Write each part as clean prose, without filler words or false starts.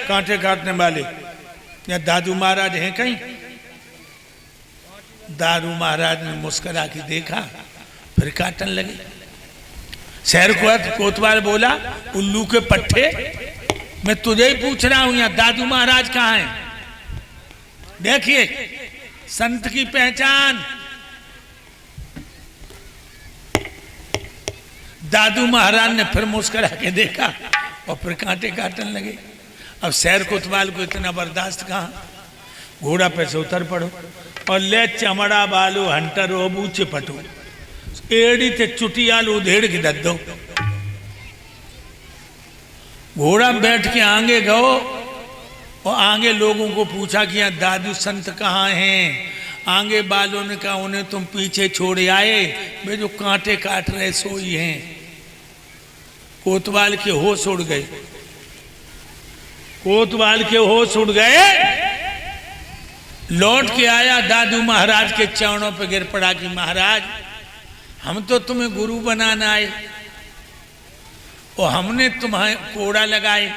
कांटे काटने वाले, या दादू महाराज हैं कहीं? दादू महाराज ने मुस्कुरा के देखा, फिर काटने लगे। शहर कोतवाल बोला, उल्लू के पट्टे, मैं तुझे ही पूछ रहा हूं, यहाँ दादू महाराज कहाँ हैं? देखिए संत की पहचान। दादू महाराज ने फिर मुस्कुरा के देखा और फिर कांटे काटने लगे। अब शहर कोतवाल को इतना बर्दाश्त कहाँ, घोड़ा पे से उतर पड़ो और ले चमड़ा बालू हंटर ओबू चिपटो, एड़ी ते चुटियाल उधेड़ के दद दो। घोड़ा बैठ के आगे गो और आगे लोगों को पूछा कि यहाँ दादू संत कहाँ हैं? आगे बालों ने कहा उन्हें तुम पीछे छोड़ आए, वे जो कांटे काट रहे सोई हैं। कोतवाल के होश उड़ गए, कोतवाल के होश उड़ गए। लौट के आया, दादू महाराज के चरणों पे गिर पड़ा कि महाराज हम तो तुम्हें गुरु बनाना आए और हमने तुम्हें कोड़ा लगाए।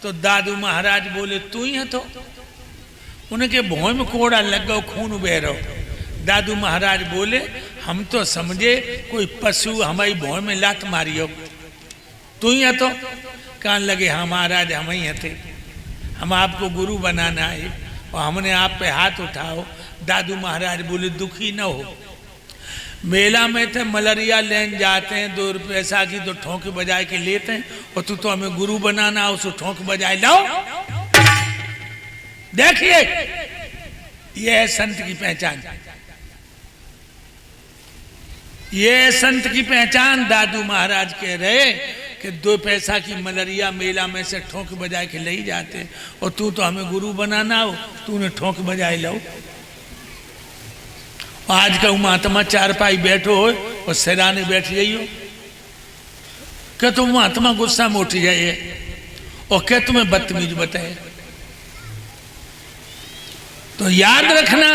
तो दादू महाराज बोले तू ही है तो? उनके भौं में कोड़ा लग गया, खून बह रहा। दादू महाराज बोले हम तो समझे कोई पशु हमारी भौं में लात मारी हो, तू ही है तो? कहने लगे हाँ महाराज हम ही थे, हम आपको गुरु बनाना आए और हमने आप पे हाथ उठाओ। दादू महाराज बोले दुखी न हो, मेला में थे मलेरिया लेन जाते हैं, 2 रुपये ऐसा की तो ठोंक बजाए के लेते हैं, और तू तो हमें गुरु बनाना हो, उसको ठोंक बजाए लाओ। देखिए ये है संत की पहचान, ये है संत की पहचान। दादू महाराज कह रहे कि 2 पैसा की मलेरिया मेला में से ठोंक बजाए के ले जाते, और तू तो हमें गुरु बनाना हो, तूने ठोंक बजाए लो। आज का महात्मा चारपाई बैठो हो और सराने बैठ जाइयो, क्या तुम महात्मा गुस्सा में उठ जाइए और क्या तुम्हें बदतमीज बताए? तो याद रखना,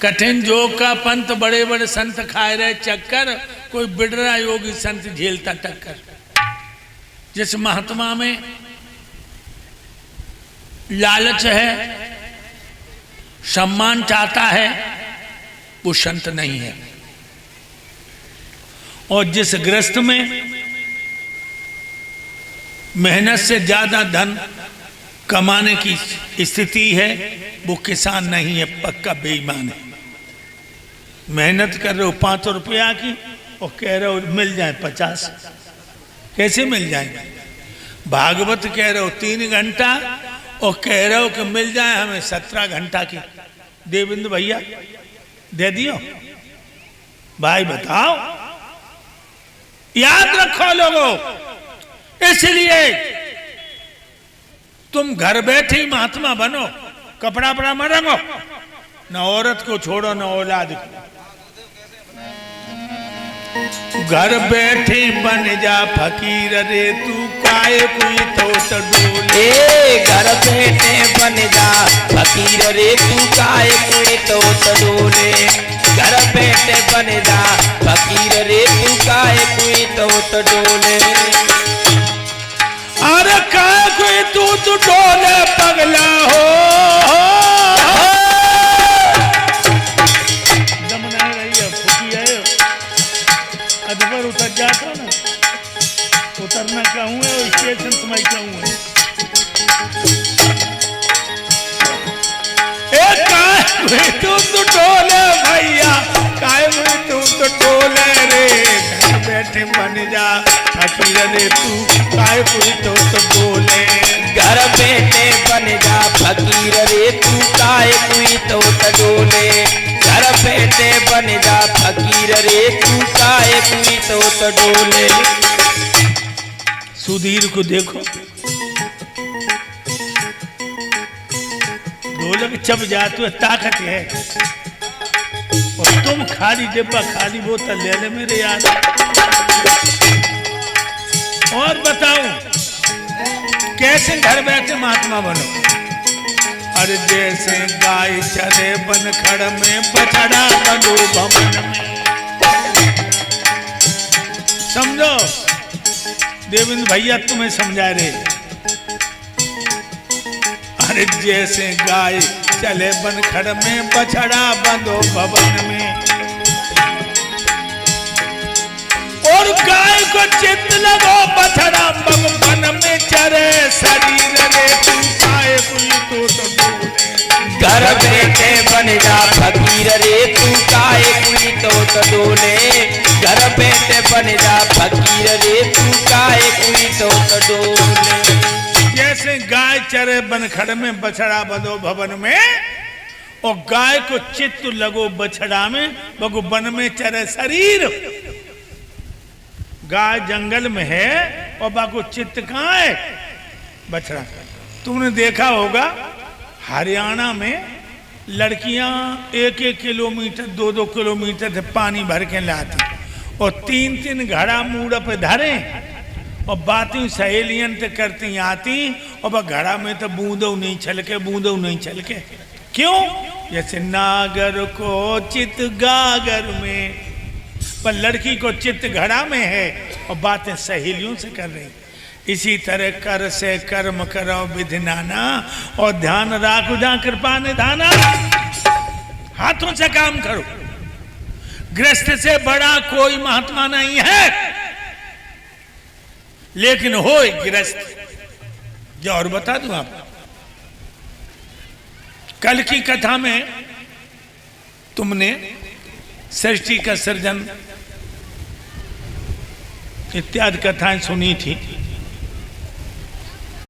कठिन जोग का पंथ बड़े बड़े संत खाए रहे चक्कर, कोई बिडरा योगी संत झेलता टक्कर। जिस महात्मा में लालच है, सम्मान चाहता है, वो संत नहीं है। और जिस गृहस्थ में मेहनत से ज्यादा धन कमाने की स्थिति है, वो किसान नहीं है, पक्का बेईमान है। मेहनत कर रहे हो 5 रुपया की और कह रहे हो मिल जाए 50, कैसे मिल जाएंगे? भागवत कह रहे हो 3 घंटा और कह रहे हो कि मिल जाए हमें 17 घंटा की। देवेंद्र भैया दे दियो भाई, बताओ। याद रखो लोगों, इसलिए तुम घर बैठे महात्मा बनो, कपड़ा बड़ा मत रंगो, न औरत को छोड़ो न औलाद को। घर बैठे बन जा फकीर रे तू काहे कोई तो डोले। घर बैठे बन जा फकीर रे तू काहे कोई तो डोले। घर बैठे बन जा फकीर रे तू काहे कोई तो डोले। अरे काहे कोई तू डोले पगला हो। अदबर उतर जाता ना, उतरना कहूँ है और स्टेशन तुम्हारी कहूँ है। तू टोले भैया, काय तू तो टोले रे। घर बैठे बन जा फकीर रे तू काय कोई तो डोले। घर बैठे बन जा फकीर रे तू काय कोई तो डोले। घर बैठे बन जा फकीर रे तू काहे कोई तो डोले। सुधीर को देखो, ढोलक चब जाते हुए ताकत है, और तुम खाली डिब्बा खाली बोतल ले ले मेरे यार। और बताओ कैसे घर बैठे महात्मा बनो। अरे जैसे गाय चरे बनखड़ में, बछड़ा बनो भवन में। समझो, देवेंद्र भैया तुम्हें समझा रहे, अरे जैसे गाय चले बनखड़ में, बछड़ा बंधो भवन में। और गाय को चित्त लगो, बछड़ा वन में चरे, शरीर रे तू काहे कोई तो डोले। घर बैठे बन जा फकीर रे तू काहे कोई तो डोले। घर बैठे बन जा फकीर रे तू काहे कोई तो डोले। जैसे गाय चरे बनखड़ में, बछड़ा बंधो भवन में, और गाय को चित्त लगो बछड़ा में, बगो वन में चरे शरीर। गाय जंगल में है और बाको चित्त कहाँ है? बछड़ा। तुमने देखा होगा हरियाणा में लड़कियां 1-1 किलोमीटर 2-2 किलोमीटर से पानी भर के लाती और 3-3 घड़ा मूड़ पे धरे और बातें सहेलियन ते करती आती और वह घड़ा में तो बूंदो नहीं छलके, बूंदो नहीं छलके। क्यों? जैसे नागर को चित गागर में, पर लड़की को चित्त घड़ा में है और बातें सहेलियों से कर रही। इसी तरह कर से कर्म करो विधि नाना, और ध्यान राखो जहां कृपा निधाना। हाथों से काम करो। गृहस्थ से बड़ा कोई महात्मा नहीं है, लेकिन हो गृहस्थ। जो और बता दूं आप, कल की कथा में तुमने सृष्टि का सृजन इत्यादि कथाएं सुनी थी।